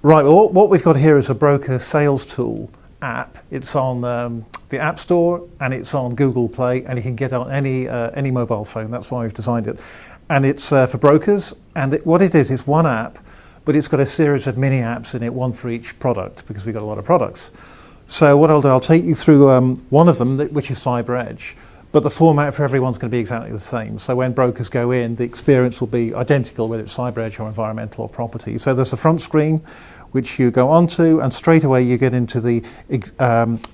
Right, well, what we've got here is a broker sales tool app. It's on the App Store and it's on Google Play, and you can get it on any mobile phone. That's why we've designed it. And it's for brokers, and what it is, it's one app, but it's got a series of mini apps in it, one for each product, because we've got a lot of products. So what I'll do, I'll take you through one of them, which is CyberEdge. But the format for everyone's going to be exactly the same. So when brokers go in, the experience will be identical, whether it's CyberEdge or environmental or property. So there's the front screen, which you go onto, and straight away you get into the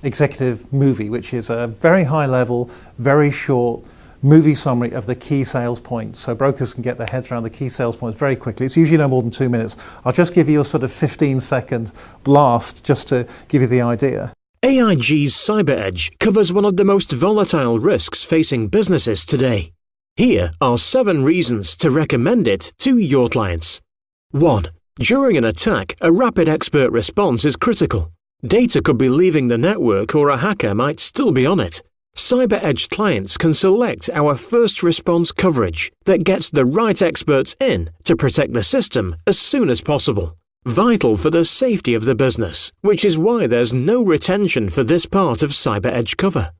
executive movie, which is a very high level, very short movie summary of the key sales points. So brokers can get their heads around the key sales points very quickly. It's usually no more than 2 minutes. I'll just give you a sort of 15-second blast just to give you the idea. AIG's CyberEdge covers one of the most volatile risks facing businesses today. Here are 7 reasons to recommend it to your clients. 1. During an attack, a rapid expert response is critical. Data could be leaving the network or a hacker might still be on it. CyberEdge clients can select our first response coverage that gets the right experts in to protect the system as soon as possible. Vital for the safety of the business, which is why there's no retention for this part of CyberEdge cover.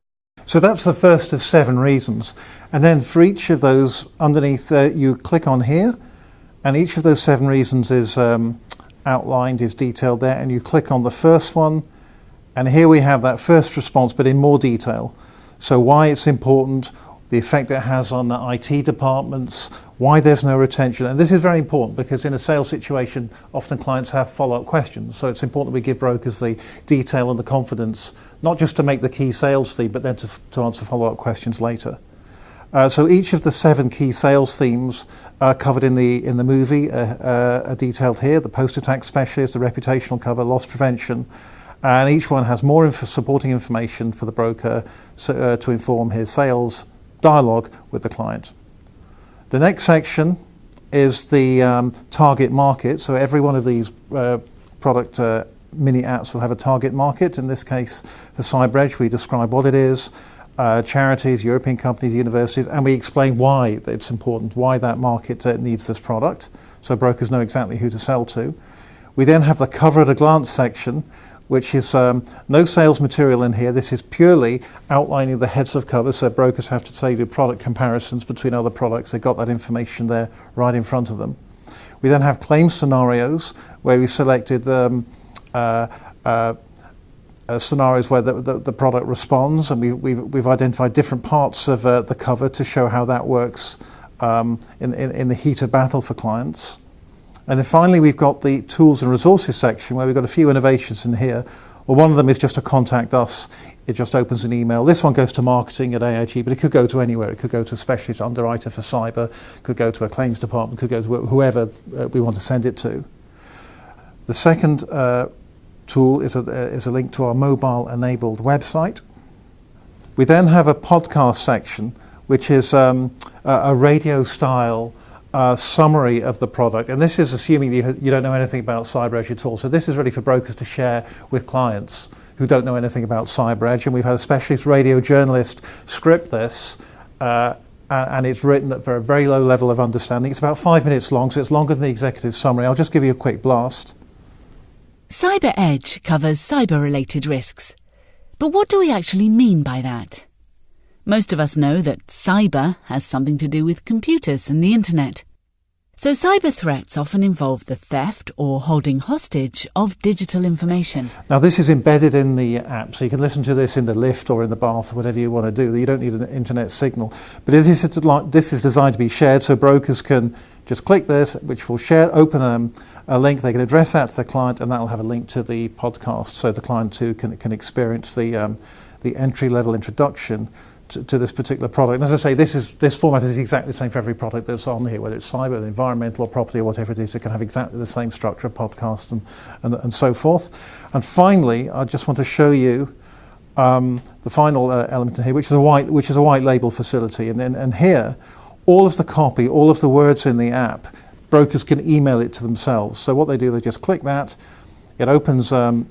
So that's the first of 7 reasons. And then for each of those, underneath you click on here, and each of those 7 reasons is outlined, is detailed there, and you click on the first one, and here we have that first response, but in more detail. So why it's important, the effect it has on the IT departments, why there's no retention. And this is very important because in a sales situation, often clients have follow-up questions. So it's important that we give brokers the detail and the confidence, not just to make the key sales theme, but then to answer follow-up questions later. So each of the 7 key sales themes are covered in the movie, are detailed here: the post-attack specialist, the reputational cover, loss prevention, and each one has more supporting information for the broker to inform his sales dialogue with the client. The next section is the target market. So every one of these product mini apps will have a target market. In this case, for CyberEdge, we describe what it is, charities, European companies, universities, and we explain why it's important, why that market needs this product, so brokers know exactly who to sell to. We then have the cover at a glance section, which is no sales material in here. This is purely outlining the heads of cover, so brokers have to say do product comparisons between other products. They've got that information there right in front of them. We then have claim scenarios, where we selected scenarios where the product responds, and we've identified different parts of the cover to show how that works in the heat of battle for clients. And then finally, we've got the tools and resources section, where we've got a few innovations in here. Well, one of them is just to contact us. It just opens an email. This one goes to marketing at AIG, but it could go to anywhere. It could go to a specialist underwriter for cyber, could go to a claims department, could go to whoever we want to send it to. The second tool is a link to our mobile-enabled website. We then have a podcast section, which is a radio-style summary of the product, and this is assuming you don't know anything about CyberEdge at all. So this is really for brokers to share with clients who don't know anything about CyberEdge, and we've had a specialist radio journalist script this, and it's written for a very low level of understanding. It's about 5 minutes long, so it's longer than the executive summary. I'll just give you a quick blast. CyberEdge covers cyber-related risks. But what do we actually mean by that? Most of us know that cyber has something to do with computers and the internet. So cyber threats often involve the theft or holding hostage of digital information. Now this is embedded in the app, so you can listen to this in the lift or in the bath or whatever you want to do. You don't need an internet signal. But this is designed to be shared, so brokers can just click this, which will open a link. They can address that to the client, and that will have a link to the podcast, so the client too can experience the entry-level introduction to this particular product. And as I say, this format is exactly the same for every product that's on here, whether it's cyber, environmental, or property, or whatever it is. It can have exactly the same structure, podcast, and so forth. And finally, I just want to show you the final element in here, which is a white label facility. And here, all of the copy, all of the words in the app, brokers can email it to themselves. So what they do, they just click that. It opens an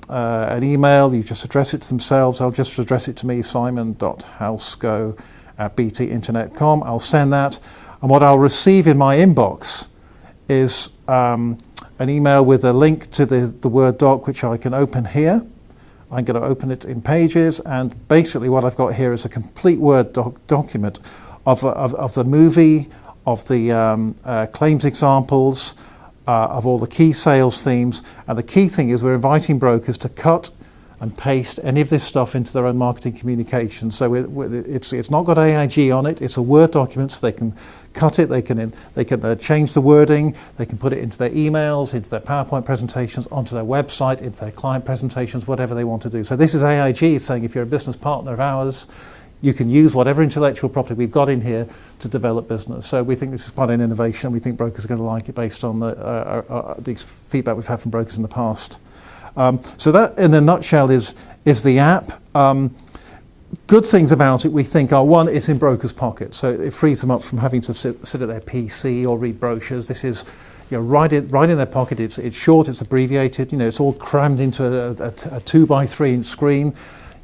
email. You just address it to themselves. I'll just address it to me, simon.housego@btinternet.com. I'll send that, and what I'll receive in my inbox is an email with a link to the Word doc, which I can open here. I'm going to open it in Pages, and basically what I've got here is a complete Word document of the movie, of the claims examples, of all the key sales themes. And the key thing is we're inviting brokers to cut and paste any of this stuff into their own marketing communication. So it's not got AIG on it. It's a Word document, so they can cut it. They can change the wording. They can put it into their emails, into their PowerPoint presentations, onto their website, into their client presentations, whatever they want to do. So this is AIG saying, if you're a business partner of ours, you can use whatever intellectual property we've got in here to develop business. So we think this is quite an innovation. We think brokers are going to like it based on the feedback we've had from brokers in the past. So that, in a nutshell, is the app. Good things about it, we think, are, one, it's in brokers' pockets, so it frees them up from having to sit at their PC or read brochures. This is, right in their pocket. It's short, it's abbreviated. It's all crammed into a 2x3 inch screen.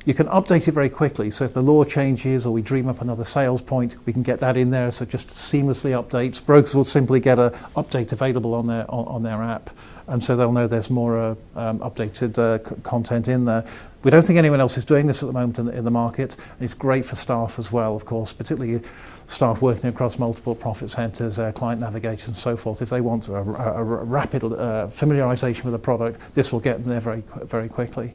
You can update it very quickly. So if the law changes or we dream up another sales point, we can get that in there. So just seamlessly updates. Brokers will simply get an update available on their app, and so they'll know there's more updated content in there. We don't think anyone else is doing this at the moment in the market. It's great for staff as well, of course, particularly staff working across multiple profit centres, client navigators and so forth. If they want a rapid familiarisation with the product, this will get them there very, very quickly.